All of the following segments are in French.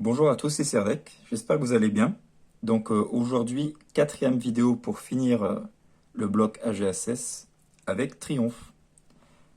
Bonjour à tous, c'est Serdec, j'espère que vous allez bien. Donc aujourd'hui, quatrième vidéo pour finir le bloc AGSS avec Triomphe.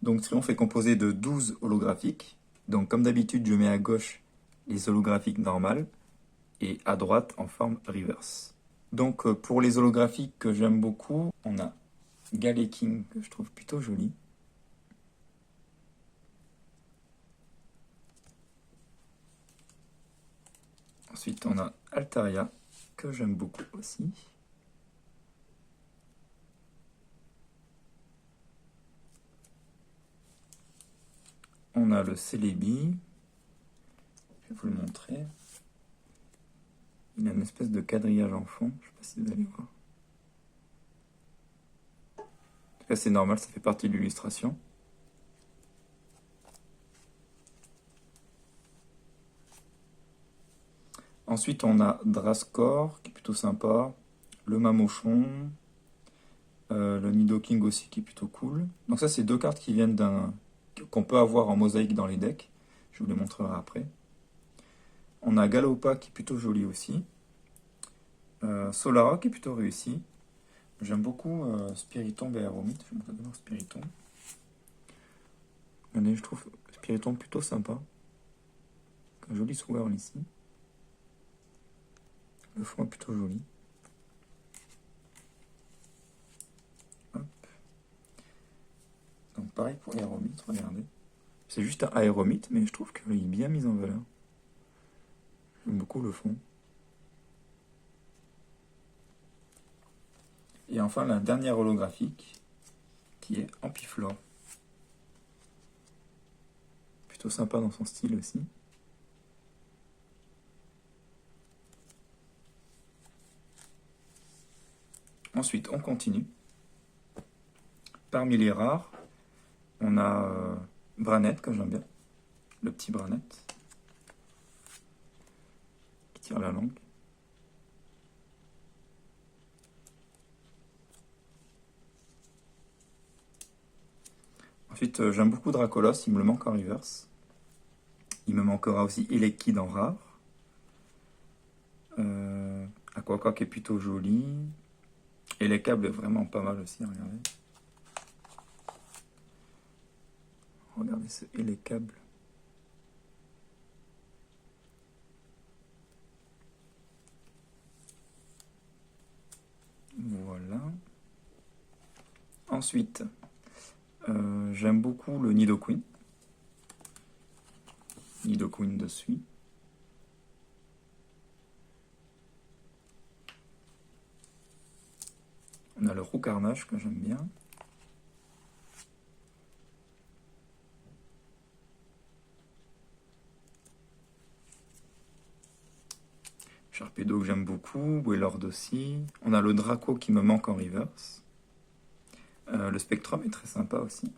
Donc Triomphe est composé de 12 holographiques. Donc comme d'habitude, je mets à gauche les holographiques normales et à droite en forme reverse. Donc pour les holographiques que j'aime beaucoup, on a Galeking que je trouve plutôt joli. Ensuite, on a Altaria que j'aime beaucoup aussi. On a le Celebi. Je vais vous le montrer. Il a une espèce de quadrillage en fond. Je sais pas si vous allez voir. En tout cas, c'est normal, ça fait partie de l'illustration. Ensuite, on a Drascore, qui est plutôt sympa. Le Mamochon. Le Nidoking aussi, qui est plutôt cool. Donc ça, c'est deux cartes qui viennent qu'on peut avoir en mosaïque dans les decks. Je vous les montrerai après. On a Galopa, qui est plutôt joli aussi. Solara, qui est plutôt réussi. J'aime beaucoup Spiritomb et Aeromite. Je vais montrer d'abord Spiritomb. Regardez, je trouve Spiritomb plutôt sympa. Un joli swirl ici. Le fond est plutôt joli. Hop. Donc pareil pour Aeromite, regardez. C'est juste un Aeromite, mais je trouve qu'il est bien mis en valeur. J'aime beaucoup le fond. Et enfin la dernière holographique, qui est Ampiflore. Plutôt sympa dans son style aussi. Ensuite, on continue. Parmi les rares, on a Branette, que j'aime bien. Le petit Branette. Qui tire la langue. Ensuite, j'aime beaucoup Dracolos, il me le manque en reverse. Il me manquera aussi Elekid en rare. Aquacoa qui est plutôt joli. Et les câbles est vraiment pas mal aussi, regardez. Regardez ce et les câbles. Voilà. Ensuite, j'aime beaucoup le Nidoqueen. Nidoqueen de suie. On a le Roucarnage que j'aime bien. Sharpedo que j'aime beaucoup. Wailord aussi. On a le Draco qui me manque en reverse. Le Spectrum est très sympa aussi.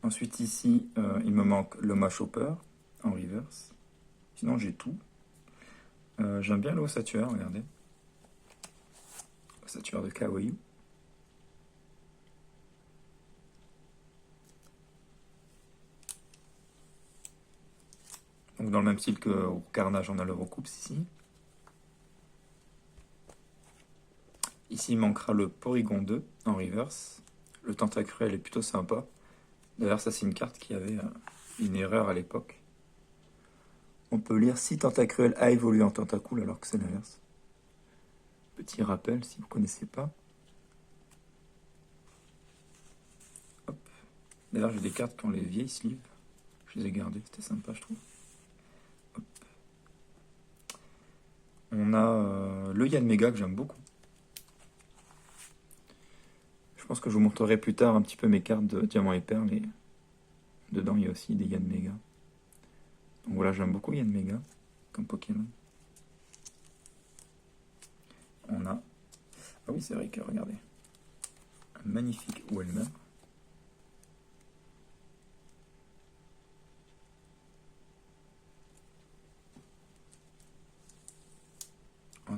Ensuite ici, il me manque le Machopper en reverse. Sinon j'ai tout. J'aime bien le Ossatueur, regardez. Ossatueur de Kawaii. Donc dans le même style que au Carnage, on a le Recoupe ici. Ici, il manquera le Porygon 2 en reverse. Le Tentacruel est plutôt sympa. D'ailleurs, ça, c'est une carte qui avait une erreur à l'époque. On peut lire si Tentacruel a évolué en Tentacool alors que c'est l'inverse. Petit rappel si vous ne connaissez pas. Hop. D'ailleurs, j'ai des cartes qui ont les vieilles sleeves. Je les ai gardées, c'était sympa, je trouve. Hop. On a le Yanmega que j'aime beaucoup. Je pense que je vous montrerai plus tard un petit peu mes cartes de Diamant et Perle. Et dedans, il y a aussi des Yanmega. Donc voilà, j'aime beaucoup Yanmega comme Pokémon. On a... Ah oui, c'est vrai que, regardez. Un magnifique Welmer.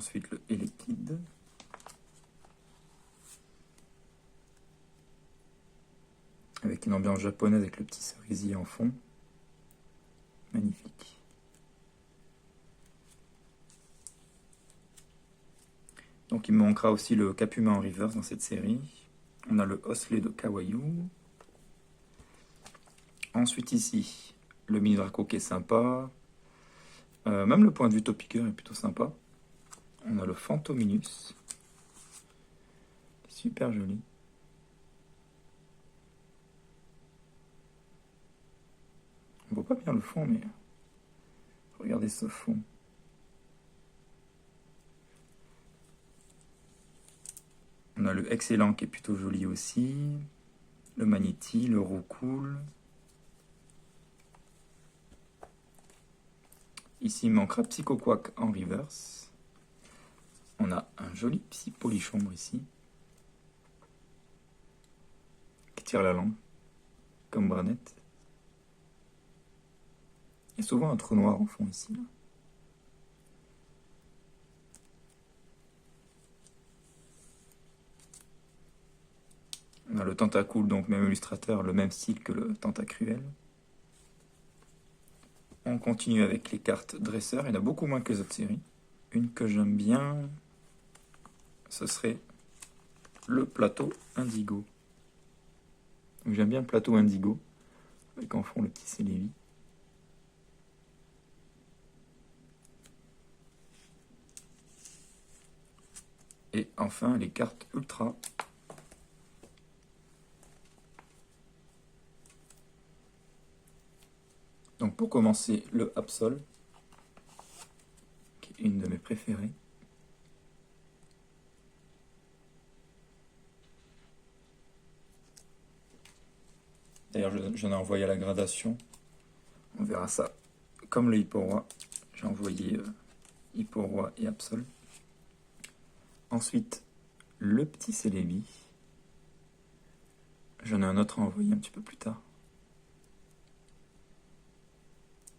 Ensuite le Elekid. Avec une ambiance japonaise avec le petit cerisier en fond. Magnifique. Donc il me manquera aussi le Capuma en reverse dans cette série. On a le Osley de Kawayu. Ensuite ici, le mini Draco qui est sympa. Même le point de vue Topiqueur est plutôt sympa. On a le Phantominus. Super joli. On voit pas bien le fond, mais regardez ce fond. On a le Excellent qui est plutôt joli aussi. Le Magnéti, le Roucool. Ici, il manquera Psychoquack en reverse. On a un joli Psy Polichombre ici. Qui tire la langue, comme Branette. Il y a souvent un trou noir en fond ici. Là. On a le Tentacool, donc même illustrateur, le même style que le Tentacruel. On continue avec les cartes dresseurs. Il y en a beaucoup moins que les autres séries. Une que j'aime bien, ce serait le plateau Indigo. J'aime bien le plateau Indigo, avec en fond le petit Célébi. Et enfin les cartes Ultra. Donc pour commencer, le Absol, qui est une de mes préférées. D'ailleurs, j'en ai envoyé à la gradation. On verra ça comme le Hipporoi. J'ai envoyé Hipporoi et Absol. Ensuite, le petit Célébi. J'en ai un autre à envoyer un petit peu plus tard.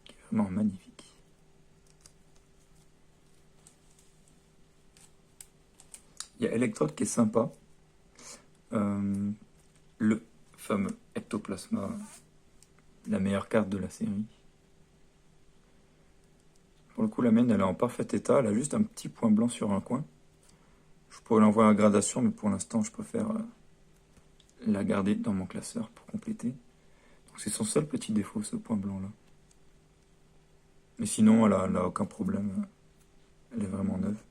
Qui est vraiment magnifique. Il y a Electrode qui est sympa. Le fameux Ectoplasma, la meilleure carte de la série. Pour le coup, la mienne, elle est en parfait état. Elle a juste un petit point blanc sur un coin. Je pourrais l'envoyer à gradation, mais pour l'instant, je préfère la garder dans mon classeur pour compléter. Donc c'est son seul petit défaut, ce point blanc-là. Mais sinon, elle a aucun problème. Elle est vraiment neuve.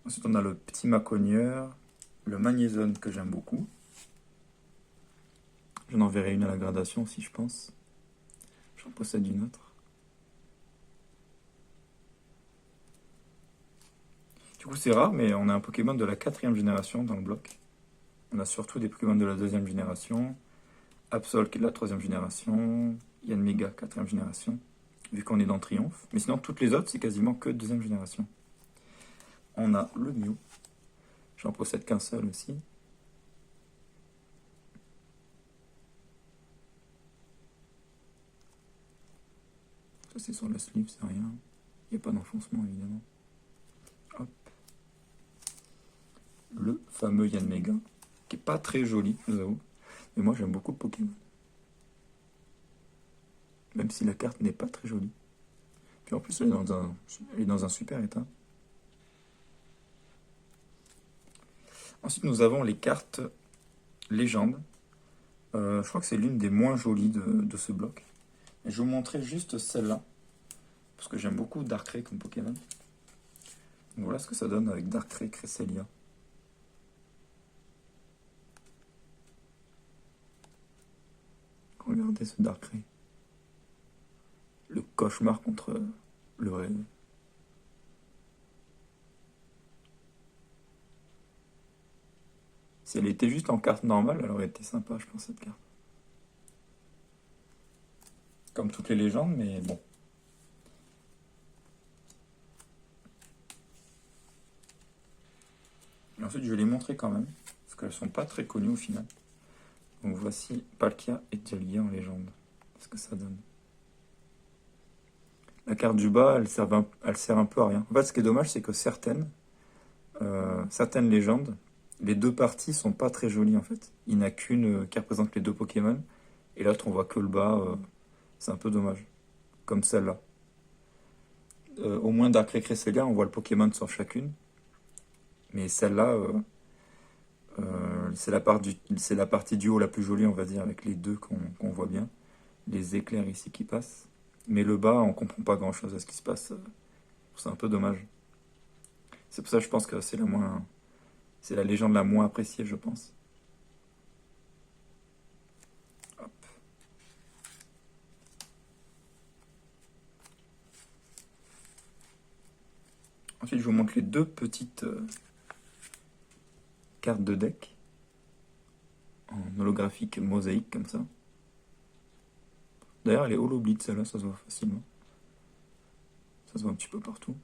Ensuite, on a le petit Macogneur, le Magnézone que j'aime beaucoup. J'en enverrai une à la gradation aussi, je pense. J'en possède une autre. Du coup, c'est rare, mais on a un Pokémon de la 4e génération dans le bloc. On a surtout des Pokémon de la 2e génération. Absol qui est de la 3e génération. Yanmega, 4e génération. Vu qu'on est dans Triomphe. Mais sinon, toutes les autres, c'est quasiment que 2e génération. On a le Mew. J'en possède qu'un seul aussi. Ça, c'est sur le sleeve, c'est rien. Il n'y a pas d'enfoncement, évidemment. Hop. Le fameux Yanmega, qui est pas très joli, je vous avoue. Mais moi, j'aime beaucoup le Pokémon. Même si la carte n'est pas très jolie. Puis en plus, elle est dans un super état. Ensuite, nous avons les cartes légendes. Je crois que c'est l'une des moins jolies de ce bloc. Et je vais vous montrer juste celle-là. Parce que j'aime beaucoup Darkrai comme Pokémon. Donc voilà ce que ça donne avec Darkrai Cresselia. Regardez ce Darkrai. Le cauchemar contre le rêve. Si elle était juste en carte normale, elle aurait été sympa, je pense, cette carte. Comme toutes les légendes, mais bon. Et ensuite, je vais les montrer quand même, parce qu'elles sont pas très connues au final. Donc voici Palkia et Dialga en légende. Qu'est-ce que ça donne? La carte du bas, elle sert un peu à rien. En fait, ce qui est dommage, c'est que certaines légendes, les deux parties sont pas très jolies en fait. Il n'y en a qu'une qui représente les deux Pokémon, et l'autre on voit que le bas. C'est un peu dommage. Comme celle-là. Au moins Darkrai Cresselia, on voit le Pokémon sur chacune. Mais celle-là, c'est la partie du haut la plus jolie, on va dire, avec les deux qu'on voit bien. Les éclairs ici qui passent. Mais le bas, on comprend pas grand-chose à ce qui se passe. C'est un peu dommage. C'est pour ça que je pense que c'est la légende la moins appréciée, je pense. Hop. Ensuite, je vous montre les deux petites cartes de deck en holographique mosaïque comme ça. D'ailleurs, elle est holo bleed, celle-là, ça se voit facilement. Ça se voit un petit peu partout.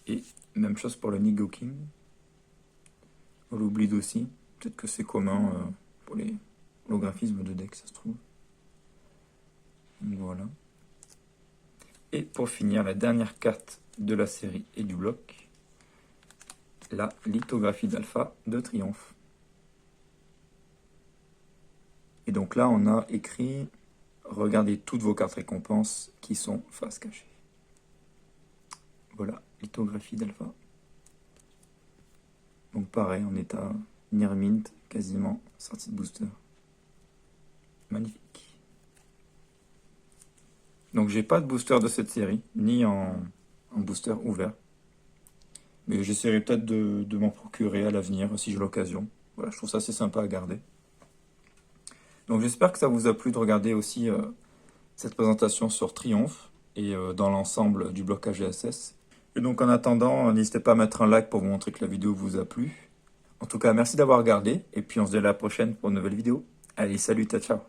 Et même chose pour le Nidoking. Holo bleed aussi. Peut-être que c'est commun pour les holographismes de deck, ça se trouve. Donc voilà. Et pour finir, la dernière carte de la série et du bloc, la lithographie d'Alpha de Triomphe. Et donc là, on a écrit « Regardez toutes vos cartes récompenses qui sont face cachée ». Voilà, lithographie d'Alpha. Donc pareil, en état near mint, quasiment sortie de booster. Magnifique. Donc j'ai pas de booster de cette série, ni en booster ouvert. Mais j'essaierai peut-être de m'en procurer à l'avenir si j'ai l'occasion. Voilà, je trouve ça assez sympa à garder. Donc j'espère que ça vous a plu de regarder aussi cette présentation sur Triomphe et dans l'ensemble du bloc AGSS. Et donc en attendant, n'hésitez pas à mettre un like pour vous montrer que la vidéo vous a plu. En tout cas, merci d'avoir regardé et puis on se dit à la prochaine pour une nouvelle vidéo. Allez, salut, ciao, ciao.